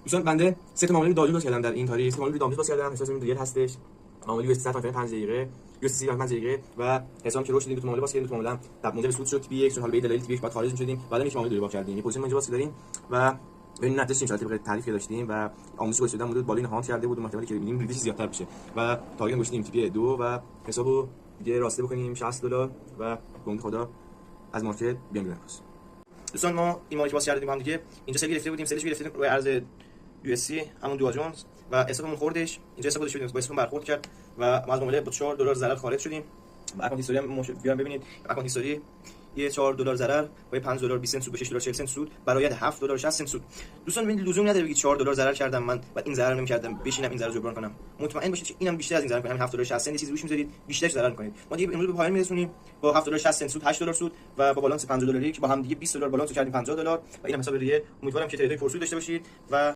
دوستان بنده سه تا معامله داجور باز کردم در این تاریخ. سه معامله دامنه باز کردم، حساب این ریال هستش. معامله US 100 5 دقیقه، US 5 دقیقه و حساب که روش دیدیم. دو تا معامله باز کردیم، دو تا معامله در مونده به سود شد. TP1 چون حالا به دلیل TP1 بعد خارج می‌شدیم. بعدم یک معامله دوری باز کردیم. یه پوزیشن اینجا باز کردیم و ببین نداشتیم شاید طبق تعریفی داشتیم و آموزش گذاشته بودم بالای این هانت کرده بود، احتمالی که ببینیم ریدش زیادتر بشه و تارگت گذاشتیم TP2 و حسابو دیگه راسته بکنیم $60 و به خدا از مارکت بیام بیرون. دوستان ما این مارکت باز کردیم هم دیگه. اینجا سری گرفته بودیم، سریش گرفتیم روی ارز USC همون دو جونز و حسابمون خوردش. اینجا حساب شدیم با اسممون برخورد کرد و ما از معامله با $4 ضرر خارج شدیم. اکانت هیستوری هم بیان ببینید. اکانت هیستوری یه $4 ضرر با $5 20 سنت سود به $6 40 سنت سود برای $7 60 سنت سود. دوستان ببینید لزومی نداره بگید $4 ضرر کردم من و این ضرر نمی‌کردم بشینم این ضرر رو جبران کنم. مطمئن باشید اینم بیشتر از این ضرر کنم. $7 60 سنت چیزی روش می‌ذارید بیشتر ضرر می‌کنید. ما دیگه امروز به پایان میرسونیم با $7 60 سنت سود $8 سود و با بالانس $50 که با هم دیگه $20 بالانس کردیم $50 و اینم حساب ریه. امیدوارم که تریدای پرسود داشته باشید و